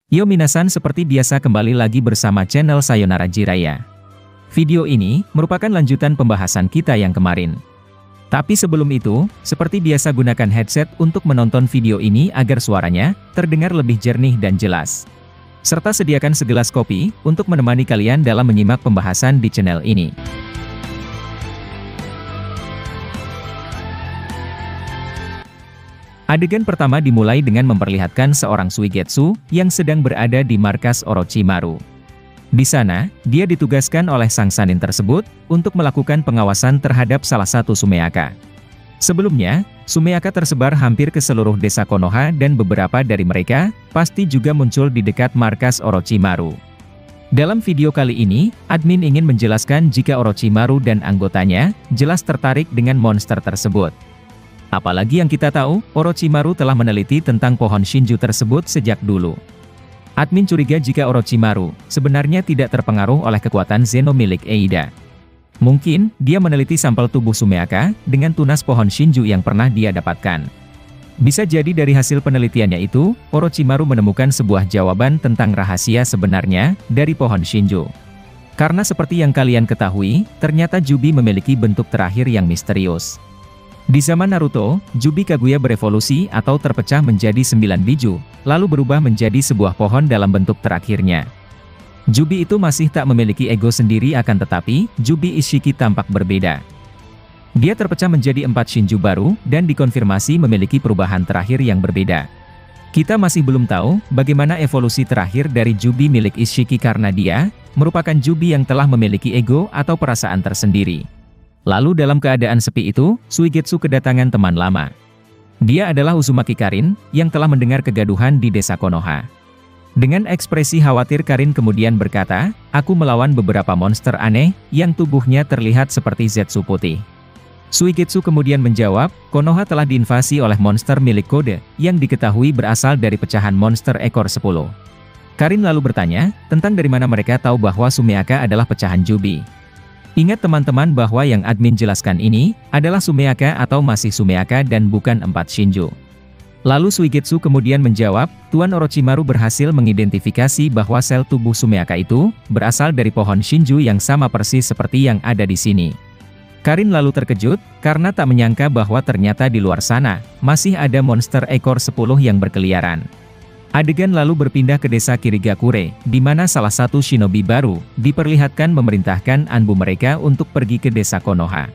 Yo minasan, seperti biasa kembali lagi bersama channel Sayonara Jiraiya. Video ini merupakan lanjutan pembahasan kita yang kemarin. Tapi sebelum itu, seperti biasa gunakan headset untuk menonton video ini agar suaranya terdengar lebih jernih dan jelas. Serta sediakan segelas kopi untuk menemani kalian dalam menyimak pembahasan di channel ini. Adegan pertama dimulai dengan memperlihatkan seorang Suigetsu yang sedang berada di markas Orochimaru. Di sana, dia ditugaskan oleh sang Sannin tersebut untuk melakukan pengawasan terhadap salah satu Sumeaka. Sebelumnya, Sumeaka tersebar hampir ke seluruh desa Konoha dan beberapa dari mereka pasti juga muncul di dekat markas Orochimaru. Dalam video kali ini, admin ingin menjelaskan jika Orochimaru dan anggotanya jelas tertarik dengan monster tersebut. Apalagi yang kita tahu, Orochimaru telah meneliti tentang pohon Shinju tersebut sejak dulu. Admin curiga jika Orochimaru sebenarnya tidak terpengaruh oleh kekuatan Zeno milik Eida. Mungkin, dia meneliti sampel tubuh Sumeaka dengan tunas pohon Shinju yang pernah dia dapatkan. Bisa jadi dari hasil penelitiannya itu, Orochimaru menemukan sebuah jawaban tentang rahasia sebenarnya dari pohon Shinju. Karena seperti yang kalian ketahui, ternyata Jubi memiliki bentuk terakhir yang misterius. Di zaman Naruto, Jubi Kaguya berevolusi atau terpecah menjadi 9 biju, lalu berubah menjadi sebuah pohon dalam bentuk terakhirnya. Jubi itu masih tak memiliki ego sendiri, akan tetapi, Jubi Ishiki tampak berbeda. Dia terpecah menjadi 4 Shinju baru, dan dikonfirmasi memiliki perubahan terakhir yang berbeda. Kita masih belum tahu bagaimana evolusi terakhir dari Jubi milik Ishiki karena dia merupakan Jubi yang telah memiliki ego atau perasaan tersendiri. Lalu dalam keadaan sepi itu, Suigetsu kedatangan teman lama. Dia adalah Uzumaki Karin, yang telah mendengar kegaduhan di desa Konoha. Dengan ekspresi khawatir, Karin kemudian berkata, "Aku melawan beberapa monster aneh, yang tubuhnya terlihat seperti Zetsu putih." Suigetsu kemudian menjawab, Konoha telah diinvasi oleh monster milik Kode, yang diketahui berasal dari pecahan monster ekor 10. Karin lalu bertanya, tentang dari mana mereka tahu bahwa Sumeaka adalah pecahan Jubi. Ingat teman-teman bahwa yang admin jelaskan ini adalah Sumeaka atau masih Sumeaka dan bukan 4 Shinju. Lalu Suigetsu kemudian menjawab, Tuan Orochimaru berhasil mengidentifikasi bahwa sel tubuh Sumeaka itu berasal dari pohon Shinju yang sama persis seperti yang ada di sini. Karin lalu terkejut karena tak menyangka bahwa ternyata di luar sana masih ada monster ekor 10 yang berkeliaran. Adegan lalu berpindah ke desa Kirigakure, di mana salah satu shinobi baru diperlihatkan memerintahkan Anbu mereka untuk pergi ke desa Konoha.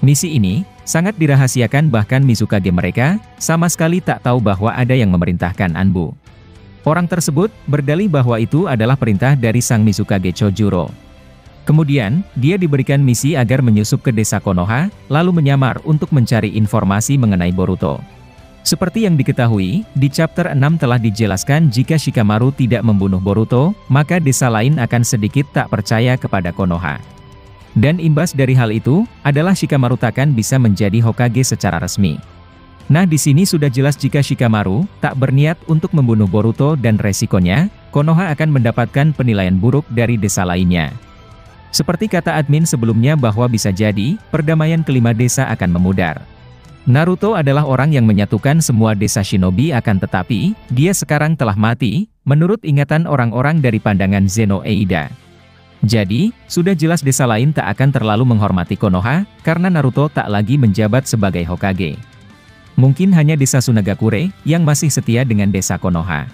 Misi ini sangat dirahasiakan, bahkan Mizukage mereka sama sekali tak tahu bahwa ada yang memerintahkan Anbu. Orang tersebut berdalih bahwa itu adalah perintah dari sang Mizukage Chojuro. Kemudian, dia diberikan misi agar menyusup ke desa Konoha, lalu menyamar untuk mencari informasi mengenai Boruto. Seperti yang diketahui, di chapter 6 telah dijelaskan jika Shikamaru tidak membunuh Boruto, maka desa lain akan sedikit tak percaya kepada Konoha. Dan imbas dari hal itu, adalah Shikamaru takkan bisa menjadi Hokage secara resmi. Nah, di sini sudah jelas jika Shikamaru tak berniat untuk membunuh Boruto dan resikonya, Konoha akan mendapatkan penilaian buruk dari desa lainnya. Seperti kata admin sebelumnya bahwa bisa jadi, perdamaian kelima desa akan memudar. Naruto adalah orang yang menyatukan semua desa shinobi, akan tetapi, dia sekarang telah mati, menurut ingatan orang-orang dari pandangan Zeno Eida. Jadi, sudah jelas desa lain tak akan terlalu menghormati Konoha, karena Naruto tak lagi menjabat sebagai Hokage. Mungkin hanya desa Sunagakure, yang masih setia dengan desa Konoha.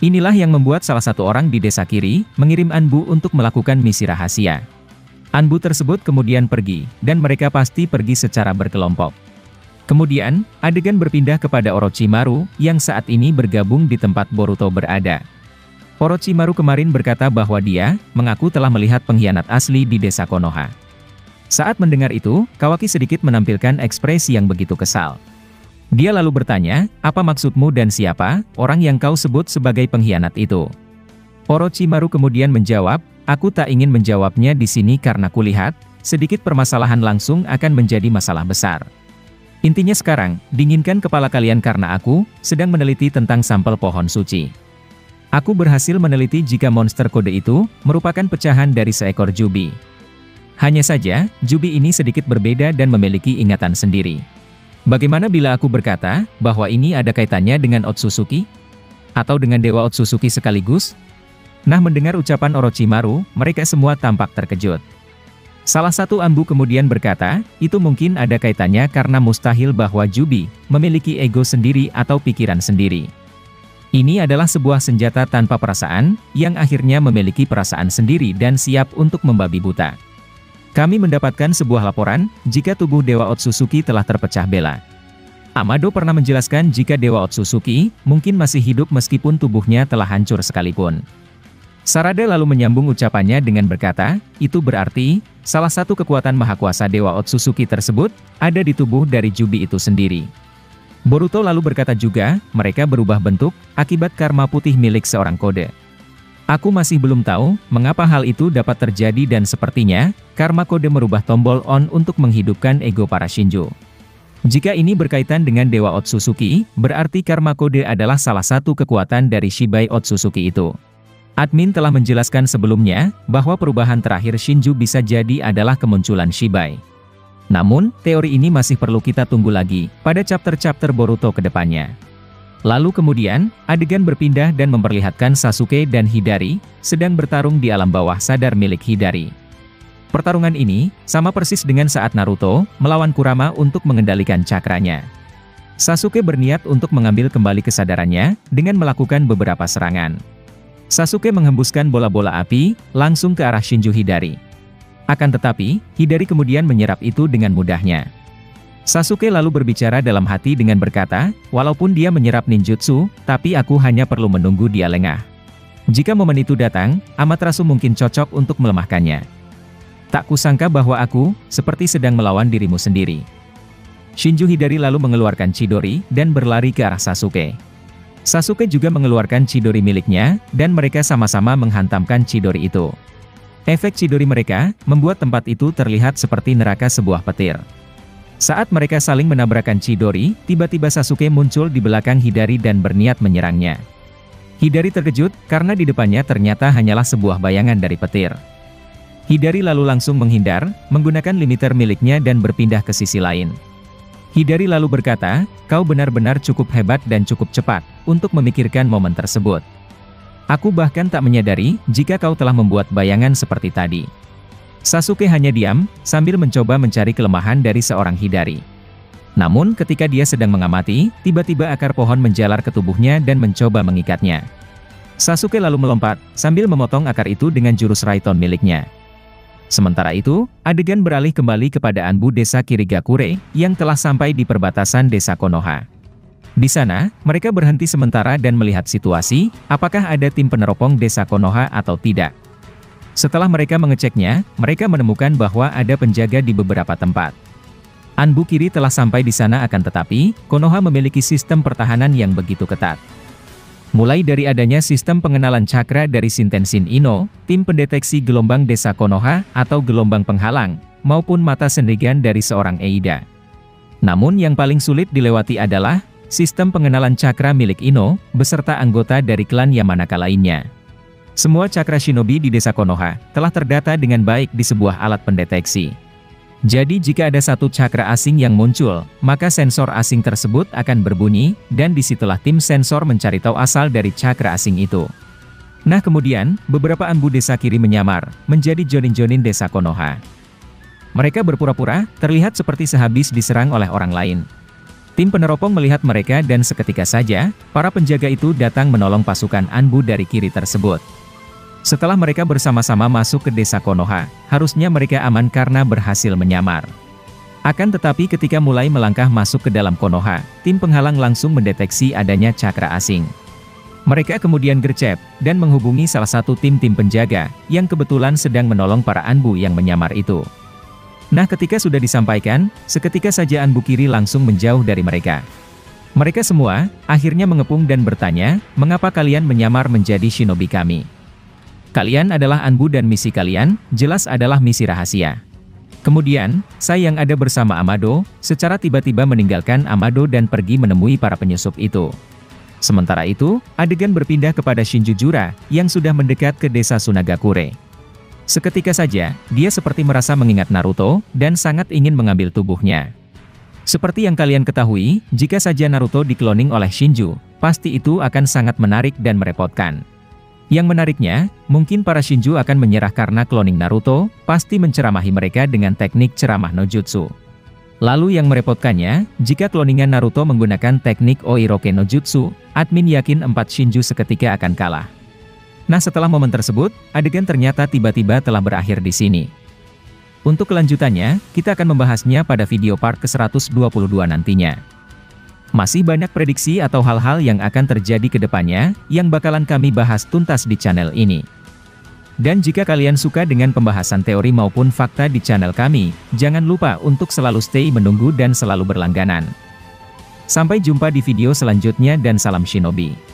Inilah yang membuat salah satu orang di desa Kiri, mengirim Anbu untuk melakukan misi rahasia. Anbu tersebut kemudian pergi, dan mereka pasti pergi secara berkelompok. Kemudian, adegan berpindah kepada Orochimaru, yang saat ini bergabung di tempat Boruto berada. Orochimaru kemarin berkata bahwa dia mengaku telah melihat pengkhianat asli di desa Konoha. Saat mendengar itu, Kawaki sedikit menampilkan ekspresi yang begitu kesal. Dia lalu bertanya, apa maksudmu dan siapa orang yang kau sebut sebagai pengkhianat itu? Orochimaru kemudian menjawab, aku tak ingin menjawabnya di sini karena kulihat, sedikit permasalahan langsung akan menjadi masalah besar. Intinya sekarang, dinginkan kepala kalian karena aku sedang meneliti tentang sampel pohon suci. Aku berhasil meneliti jika monster kode itu merupakan pecahan dari seekor Jubi. Hanya saja, Jubi ini sedikit berbeda dan memiliki ingatan sendiri. Bagaimana bila aku berkata bahwa ini ada kaitannya dengan Otsutsuki? Atau dengan Dewa Otsutsuki sekaligus? Nah, mendengar ucapan Orochimaru, mereka semua tampak terkejut. Salah satu Anbu kemudian berkata, itu mungkin ada kaitannya karena mustahil bahwa Jubi memiliki ego sendiri atau pikiran sendiri. Ini adalah sebuah senjata tanpa perasaan, yang akhirnya memiliki perasaan sendiri dan siap untuk membabi buta. Kami mendapatkan sebuah laporan, jika tubuh Dewa Otsutsuki telah terpecah belah. Amado pernah menjelaskan jika Dewa Otsutsuki mungkin masih hidup meskipun tubuhnya telah hancur sekalipun. Sarada lalu menyambung ucapannya dengan berkata, itu berarti, salah satu kekuatan mahakuasa Dewa Otsutsuki tersebut, ada di tubuh dari Jubi itu sendiri. Boruto lalu berkata juga, mereka berubah bentuk, akibat karma putih milik seorang kode. Aku masih belum tahu, mengapa hal itu dapat terjadi dan sepertinya, karma kode merubah tombol on untuk menghidupkan ego para Shinjo. Jika ini berkaitan dengan Dewa Otsutsuki, berarti karma kode adalah salah satu kekuatan dari Shibai Otsutsuki itu. Admin telah menjelaskan sebelumnya, bahwa perubahan terakhir Shinjo bisa jadi adalah kemunculan Shibai. Namun, teori ini masih perlu kita tunggu lagi, pada chapter-chapter Boruto ke depannya. Lalu kemudian, adegan berpindah dan memperlihatkan Sasuke dan Hidari, sedang bertarung di alam bawah sadar milik Hidari. Pertarungan ini, sama persis dengan saat Naruto, melawan Kurama untuk mengendalikan cakranya. Sasuke berniat untuk mengambil kembali kesadarannya, dengan melakukan beberapa serangan. Sasuke menghembuskan bola-bola api, langsung ke arah Shinjo Hidari. Akan tetapi, Hidari kemudian menyerap itu dengan mudahnya. Sasuke lalu berbicara dalam hati dengan berkata, walaupun dia menyerap ninjutsu, tapi aku hanya perlu menunggu dia lengah. Jika momen itu datang, Amaterasu mungkin cocok untuk melemahkannya. Tak kusangka bahwa aku, seperti sedang melawan dirimu sendiri. Shinjo Hidari lalu mengeluarkan Chidori, dan berlari ke arah Sasuke. Sasuke juga mengeluarkan Chidori miliknya, dan mereka sama-sama menghantamkan Chidori itu. Efek Chidori mereka, membuat tempat itu terlihat seperti neraka sebuah petir. Saat mereka saling menabrakkan Chidori, tiba-tiba Sasuke muncul di belakang Hidari dan berniat menyerangnya. Hidari terkejut, karena di depannya ternyata hanyalah sebuah bayangan dari petir. Hidari lalu langsung menghindar, menggunakan limiter miliknya dan berpindah ke sisi lain. Hidari lalu berkata, kau benar-benar cukup hebat dan cukup cepat, untuk memikirkan momen tersebut. Aku bahkan tak menyadari, jika kau telah membuat bayangan seperti tadi. Sasuke hanya diam, sambil mencoba mencari kelemahan dari seorang Hidari. Namun ketika dia sedang mengamati, tiba-tiba akar pohon menjalar ke tubuhnya dan mencoba mengikatnya. Sasuke lalu melompat, sambil memotong akar itu dengan jurus Raiton miliknya. Sementara itu, adegan beralih kembali kepada Anbu desa Kirigakure, yang telah sampai di perbatasan desa Konoha. Di sana, mereka berhenti sementara dan melihat situasi, apakah ada tim peneropong desa Konoha atau tidak. Setelah mereka mengeceknya, mereka menemukan bahwa ada penjaga di beberapa tempat. Anbu Kiri telah sampai di sana akan tetapi, Konoha memiliki sistem pertahanan yang begitu ketat. Mulai dari adanya sistem pengenalan cakra dari Shinten-shin Ino, tim pendeteksi gelombang desa Konoha atau gelombang penghalang, maupun mata sendigan dari seorang Eida. Namun yang paling sulit dilewati adalah sistem pengenalan cakra milik Ino, beserta anggota dari klan Yamanaka lainnya. Semua cakra shinobi di desa Konoha telah terdata dengan baik di sebuah alat pendeteksi. Jadi jika ada satu cakra asing yang muncul, maka sensor asing tersebut akan berbunyi, dan disitulah tim sensor mencari tahu asal dari cakra asing itu. Nah kemudian, beberapa Anbu desa kiri menyamar, menjadi jonin-jonin desa Konoha. Mereka berpura-pura, terlihat seperti sehabis diserang oleh orang lain. Tim peneropong melihat mereka dan seketika saja, para penjaga itu datang menolong pasukan Anbu dari kiri tersebut. Setelah mereka bersama-sama masuk ke desa Konoha, harusnya mereka aman karena berhasil menyamar. Akan tetapi ketika mulai melangkah masuk ke dalam Konoha, tim penghalang langsung mendeteksi adanya cakra asing. Mereka kemudian gercep, dan menghubungi salah satu tim-tim penjaga, yang kebetulan sedang menolong para Anbu yang menyamar itu. Nah ketika sudah disampaikan, seketika saja Anbu kiri langsung menjauh dari mereka. Mereka semua, akhirnya mengepung dan bertanya, mengapa kalian menyamar menjadi shinobi kami? Kalian adalah Anbu dan misi kalian, jelas adalah misi rahasia. Kemudian, saya yang ada bersama Amado, secara tiba-tiba meninggalkan Amado dan pergi menemui para penyusup itu. Sementara itu, adegan berpindah kepada Shinjujura, yang sudah mendekat ke desa Sunagakure. Seketika saja, dia seperti merasa mengingat Naruto, dan sangat ingin mengambil tubuhnya. Seperti yang kalian ketahui, jika saja Naruto dikloning oleh Shinju, pasti itu akan sangat menarik dan merepotkan. Yang menariknya, mungkin para Shinju akan menyerah karena cloning Naruto, pasti menceramahi mereka dengan teknik ceramah no jutsu. Lalu yang merepotkannya, jika kloningan Naruto menggunakan teknik Oiroke no Jutsu, admin yakin 4 Shinju seketika akan kalah. Nah setelah momen tersebut, adegan ternyata tiba-tiba telah berakhir di sini. Untuk kelanjutannya, kita akan membahasnya pada video part ke-122 nantinya. Masih banyak prediksi atau hal-hal yang akan terjadi ke depannya, yang bakalan kami bahas tuntas di channel ini. Dan jika kalian suka dengan pembahasan teori maupun fakta di channel kami, jangan lupa untuk selalu stay menunggu dan selalu berlangganan. Sampai jumpa di video selanjutnya dan salam Shinobi.